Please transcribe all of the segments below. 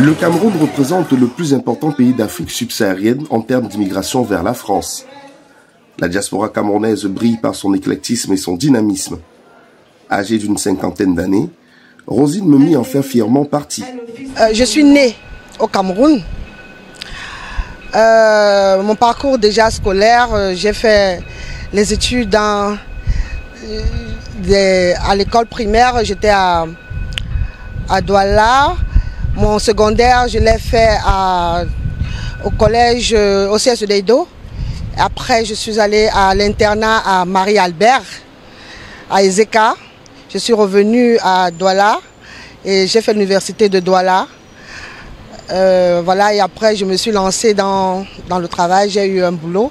Le Cameroun représente le plus important pays d'Afrique subsaharienne en termes d'immigration vers la France. La diaspora camerounaise brille par son éclectisme et son dynamisme. Âgée d'une cinquantaine d'années, Rosine Memi en fait fièrement partie. Je suis née au Cameroun. Mon parcours déjà scolaire, j'ai fait les études à l'école primaire, j'étais à Douala. Mon secondaire, je l'ai fait au collège, au CS d'Eido. Après, je suis allée à l'internat à Marie-Albert, à Ezeka. Je suis revenue à Douala et j'ai fait l'université de Douala. Voilà, et après, je me suis lancée dans le travail. J'ai eu un boulot.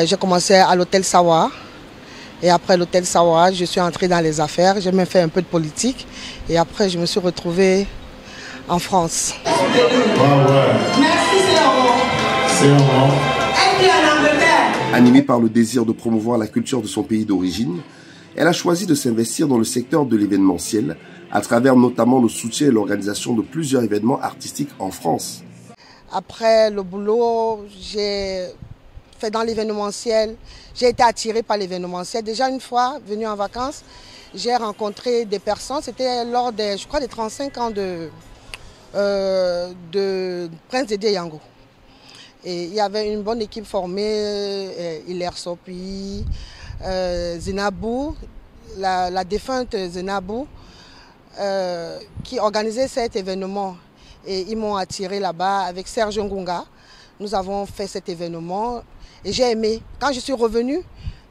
J'ai commencé à l'hôtel Sawa. Et après l'hôtel Sawa, je suis entrée dans les affaires. J'ai même fait un peu de politique. Et après, je me suis retrouvée en France. Animée par le désir de promouvoir la culture de son pays d'origine, elle a choisi de s'investir dans le secteur de l'événementiel, à travers notamment le soutien et l'organisation de plusieurs événements artistiques en France. Après le boulot, j'ai fait dans l'événementiel. J'ai été attirée par l'événementiel. Déjà une fois, venue en vacances, j'ai rencontré des personnes. C'était lors des, je crois, des 35 ans de Prince Dédé Yango. Et il y avait une bonne équipe formée, Hilaire Sopi, Zinabou, la défunte Zinabou, qui organisait cet événement. Et ils m'ont attiré là-bas avec Serge Ngunga. Nous avons fait cet événement et j'ai aimé. Quand je suis revenue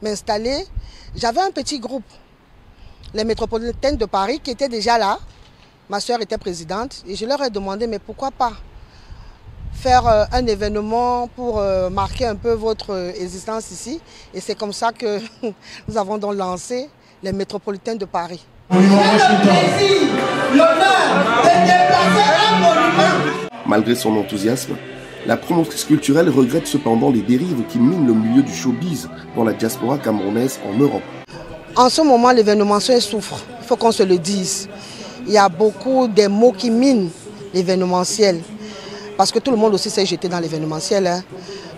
m'installer, j'avais un petit groupe, les métropolitaines de Paris, qui étaient déjà là. Ma soeur était présidente et je leur ai demandé, mais pourquoi pas faire un événement pour marquer un peu votre existence ici. Et c'est comme ça que nous avons donc lancé les métropolitaines de Paris. Malgré son enthousiasme, la promotrice culturelle regrette cependant les dérives qui minent le milieu du showbiz dans la diaspora camerounaise en Europe. En ce moment, l'événementiel souffre, il faut qu'on se le dise. Il y a beaucoup de mots qui minent l'événementiel. Parce que tout le monde aussi s'est jeté dans l'événementiel. Hein.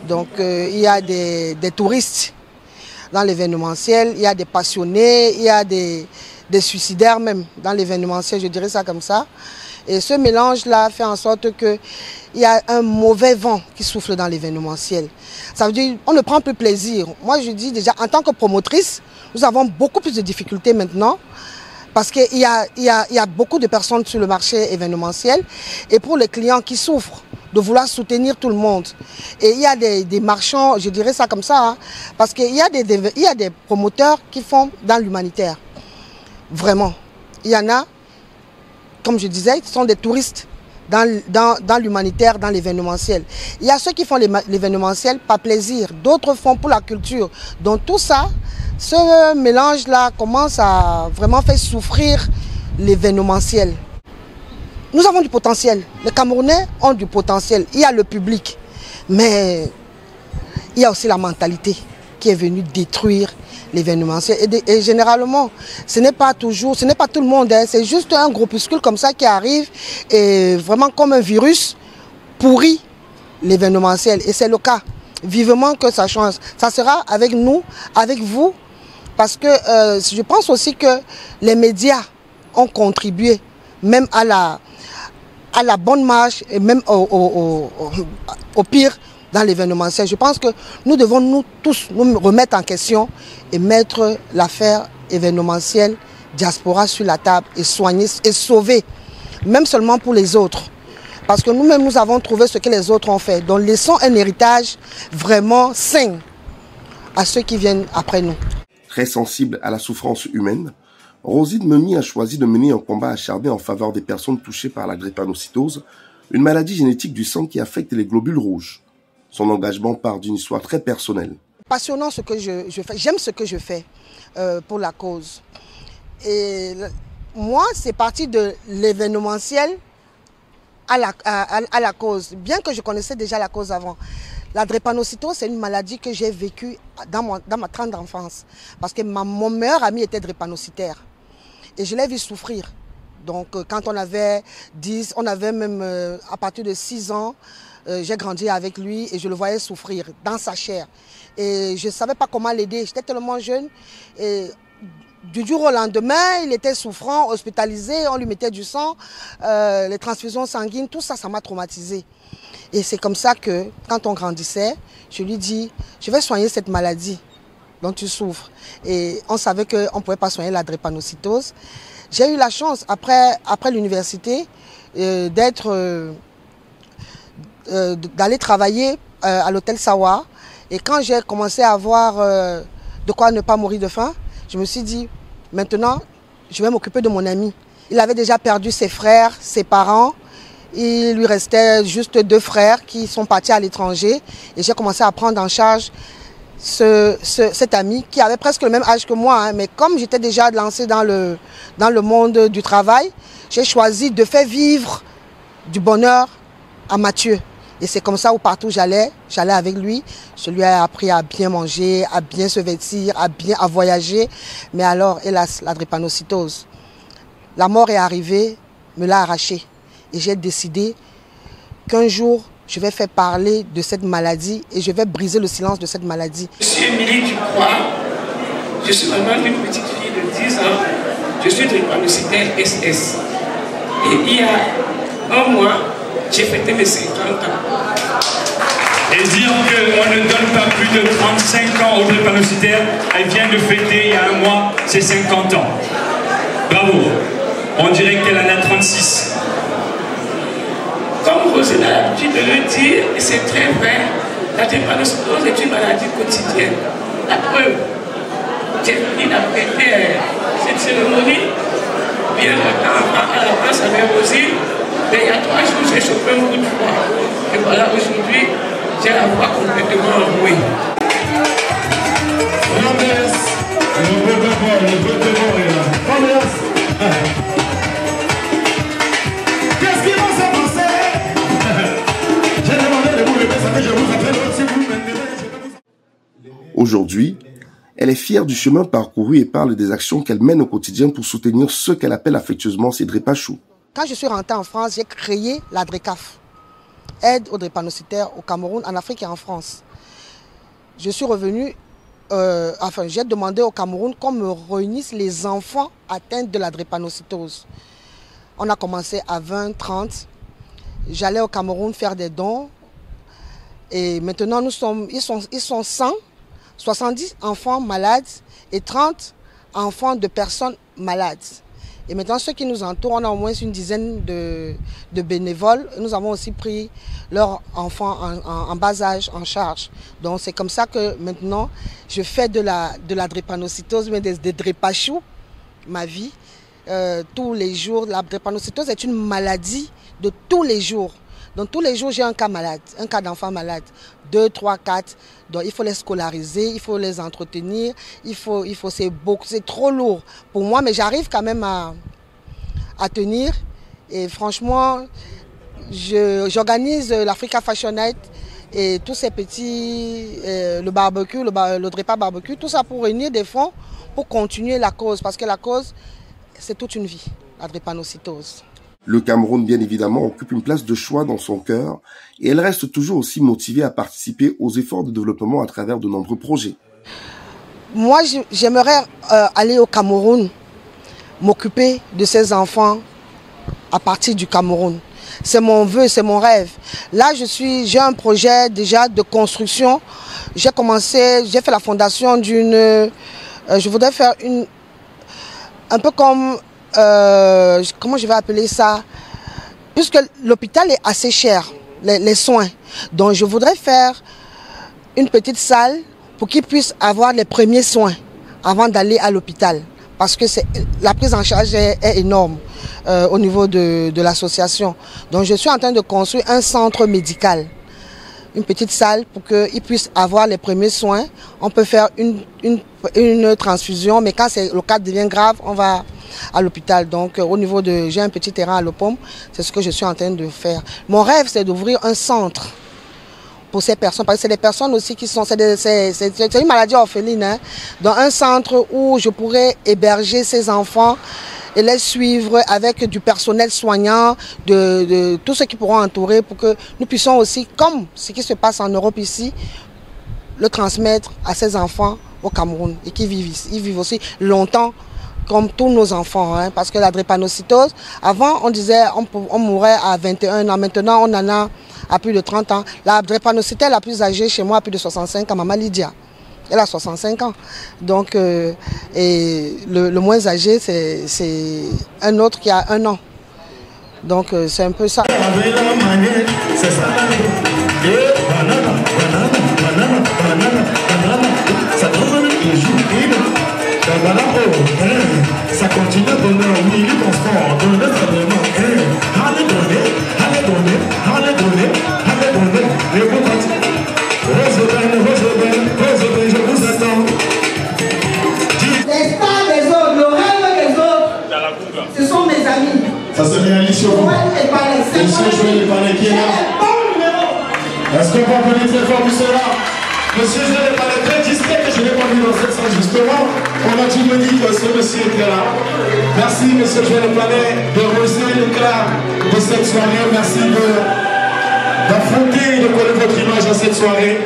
Donc il y a des touristes dans l'événementiel, il y a des passionnés, il y a des suicidaires même dans l'événementiel, je dirais ça comme ça. Et ce mélange-là fait en sorte qu'il y a un mauvais vent qui souffle dans l'événementiel. Ça veut dire qu'on ne prend plus plaisir. Moi je dis déjà, en tant que promotrice, nous avons beaucoup plus de difficultés maintenant. Parce qu'il y a beaucoup de personnes sur le marché événementiel et pour les clients qui souffrent de vouloir soutenir tout le monde. Et il y a des marchands, je dirais ça comme ça, hein, parce qu'il y a des promoteurs qui font dans l'humanitaire. Vraiment. Il y en a, comme je disais, qui sont des touristes dans l'humanitaire, dans l'événementiel. Il y a ceux qui font l'événementiel par plaisir, d'autres font pour la culture. Donc tout ça, ce mélange-là commence à vraiment faire souffrir l'événementiel. Nous avons du potentiel. Les Camerounais ont du potentiel. Il y a le public. Mais il y a aussi la mentalité qui est venue détruire l'événementiel. Et généralement, ce n'est pas tout le monde. Hein. C'est juste un groupuscule comme ça qui arrive et vraiment comme un virus pourrit l'événementiel. Et c'est le cas. Vivement que ça change. Ça sera avec nous, avec vous. Parce que je pense aussi que les médias ont contribué même à la bonne marche et même au pire dans l'événementiel. Je pense que nous devons nous tous nous remettre en question et mettre l'affaire événementielle diaspora sur la table et soigner et sauver, même seulement pour les autres. Parce que nous-mêmes, nous avons trouvé ce que les autres ont fait. Donc laissons un héritage vraiment sain à ceux qui viennent après nous. Très sensible à la souffrance humaine, Rosine Memi a choisi de mener un combat acharné en faveur des personnes touchées par la drépanocytose, une maladie génétique du sang qui affecte les globules rouges. Son engagement part d'une histoire très personnelle. Passionnant ce que je fais, j'aime ce que je fais pour la cause. Et moi, c'est parti de l'événementiel à la cause, bien que je connaissais déjà la cause avant. La drépanocytose, c'est une maladie que j'ai vécue dans ma tendre enfance. Parce que mon meilleur ami était drépanocytaire. Et je l'ai vu souffrir Donc quand on avait 10, on avait même à partir de 6 ans, j'ai grandi avec lui et je le voyais souffrir dans sa chair. Et je ne savais pas comment l'aider, j'étais tellement jeune. Et du jour au lendemain, il était souffrant, hospitalisé, on lui mettait du sang, les transfusions sanguines, tout ça, ça m'a traumatisé. Et c'est comme ça que, quand on grandissait, je lui dis, je vais soigner cette maladie dont tu souffres. Et on savait qu'on ne pouvait pas soigner la drépanocytose. J'ai eu la chance, après l'université, d'aller travailler à l'hôtel Sawa. Et quand j'ai commencé à avoir de quoi ne pas mourir de faim, je me suis dit, maintenant, je vais m'occuper de mon ami. Il avait déjà perdu ses frères, ses parents. Il lui restait juste 2 frères qui sont partis à l'étranger. Et j'ai commencé à prendre en charge cet ami qui avait presque le même âge que moi. Hein. Mais comme j'étais déjà lancée dans le monde du travail, j'ai choisi de faire vivre du bonheur à Mathieu. Et c'est comme ça où partout j'allais avec lui. Je lui ai appris à bien manger, à bien se vêtir, à voyager. Mais alors, hélas, la drépanocytose. La mort est arrivée, me l'a arraché. Et j'ai décidé qu'un jour, je vais faire parler de cette maladie et je vais briser le silence de cette maladie. Je suis Émilie Ducroix. Je suis maman d'une petite fille de 10 ans. Je suis drépanocytaire SS. Et il y a un mois, j'ai fêté mes 50 ans. Et dire qu'on ne donne pas plus de 35 ans aux drépanocytaires, elle vient de fêter il y a un mois ses 50 ans. Bravo. On dirait qu'elle en a 36. Comme Rosine a l'habitude de le dire, et c'est très vrai, la drépanocytose est une maladie quotidienne. La preuve, j'ai fini d'apprêter cette cérémonie, bien longtemps à la place avec Rosine, mais il y a 3 jours, j'ai chopé un coup de froid. Et voilà, aujourd'hui, j'ai la voix complètement enrouée. Aujourd'hui, elle est fière du chemin parcouru et parle des actions qu'elle mène au quotidien pour soutenir ceux qu'elle appelle affectueusement ses drépachous. Quand je suis rentrée en France, j'ai créé la DRECAF, aide aux drépanocytaires au Cameroun, en Afrique et en France. Je suis revenue, j'ai demandé au Cameroun qu'on me réunisse les enfants atteints de la drépanocytose. On a commencé à 20, 30. J'allais au Cameroun faire des dons. Et maintenant, ils sont 100, 70 enfants malades et 30 enfants de personnes malades. Et maintenant, ceux qui nous entourent, on a au moins une dizaine de bénévoles. Nous avons aussi pris leurs enfants en bas âge en charge. Donc c'est comme ça que maintenant, je fais de la drépanocytose, mais des drépachous, ma vie. Tous les jours, la drépanocytose est une maladie de tous les jours. Donc tous les jours, j'ai un cas malade, un cas d'enfant malade, 2, 3, 4. Donc il faut les scolariser, il faut les entretenir, c'est trop lourd pour moi, mais j'arrive quand même à tenir. Et franchement, j'organise l'Africa Fashion Night et tous ces petits, le barbecue, le drépa barbecue, tout ça pour réunir des fonds pour continuer la cause. Parce que la cause, c'est toute une vie, la drépanocytose. Le Cameroun, bien évidemment, occupe une place de choix dans son cœur et elle reste toujours aussi motivée à participer aux efforts de développement à travers de nombreux projets. Moi, j'aimerais aller au Cameroun, m'occuper de ces enfants à partir du Cameroun. C'est mon vœu, c'est mon rêve. Là, j'ai un projet déjà de construction. J'ai fait la fondation d'une... je voudrais faire un peu comme... comment je vais appeler ça, puisque l'hôpital est assez cher, les soins. Donc je voudrais faire une petite salle pour qu'ils puissent avoir les premiers soins avant d'aller à l'hôpital. Parce que la prise en charge est énorme au niveau de l'association. Donc je suis en train de construire un centre médical. Une petite salle pour qu'ils puissent avoir les premiers soins. On peut faire une transfusion, mais quand le cas devient grave, on va à l'hôpital. Donc j'ai un petit terrain à Lopom, c'est ce que je suis en train de faire. Mon rêve, c'est d'ouvrir un centre pour ces personnes, parce que c'est des personnes aussi qui sont, c'est une maladie orpheline, hein. Dans un centre où je pourrais héberger ces enfants et les suivre avec du personnel soignant, de tous ceux qui pourront entourer pour que nous puissions aussi, comme ce qui se passe en Europe ici, le transmettre à ces enfants au Cameroun et qui vivent ici. Ils vivent aussi longtemps comme tous nos enfants, hein, parce que la drépanocytose, avant on disait on mourait à 21 ans, maintenant on en a à plus de 30 ans. La drépanocytose la plus âgée chez moi a plus de 65 ans, Maman Lydia. Elle a 65 ans. Donc, et le moins âgé, c'est un autre qui a 1 an. Donc, c'est un peu ça. Ça continue à donner oui, il transport, donner vraiment. Allez donner, allez donner, allez donner, allez donner. Et vous continuez. Rose, je vous attends. Les stars des autres, le rêve des autres, ce sont mes amis. Ça se réalise sur vous. Monsieur Joël Epalé qui est là. Est-ce qu'on peut appeler très fort pour cela? Monsieur Joël Epalé, très discret que je n'ai pas vu dans cette salle justement. On a tout me dit que ce monsieur était là. Merci monsieur Joël Epalé de relever l'éclat de cette soirée. Merci d'affronter et de coller votre image à cette soirée.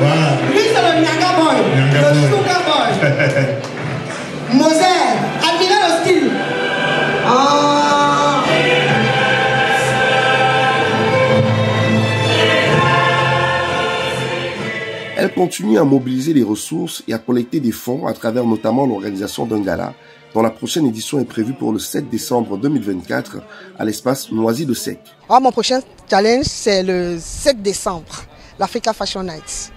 Voilà. Lui c'est le Nyanga Boy, le Sugar Boy. Moser, admirez le style. Elle continue à mobiliser les ressources et à collecter des fonds à travers notamment l'organisation d'un gala dont la prochaine édition est prévue pour le 7 décembre 2024 à l'espace Noisy de Sec. Mon prochain challenge c'est le 7 décembre, l'Africa Fashion Night.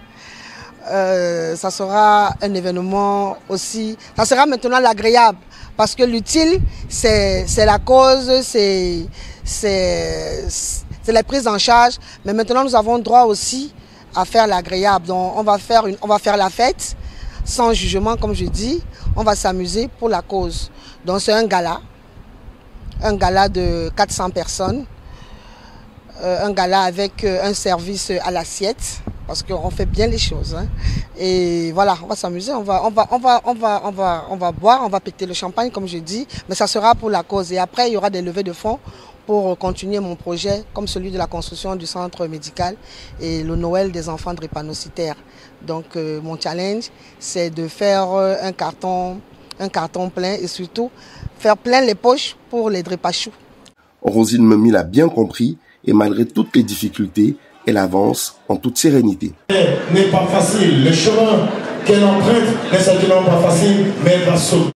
Ça sera un événement aussi, ça sera maintenant l'agréable parce que l'utile c'est la cause, c'est la prise en charge, mais maintenant nous avons droit aussi à faire l'agréable. Donc on va faire la fête sans jugement comme je dis, on va s'amuser pour la cause. Donc c'est un gala de 400 personnes, un gala avec un service à l'assiette. Parce qu'on fait bien les choses, hein. Et voilà, on va s'amuser, on va boire, on va péter le champagne comme je dis, mais ça sera pour la cause. Et après, il y aura des levées de fonds pour continuer mon projet, comme celui de la construction du centre médical et le Noël des enfants drépanocytaires. Donc mon challenge, c'est de faire un carton plein et surtout faire plein les poches pour les drépachous. Rosine Memmi l'a bien compris et malgré toutes les difficultés, elle avance en toute sérénité. N'est pas facile. Le chemin qu'elle emprunte n'est certainement pas facile, mais elle va sauter.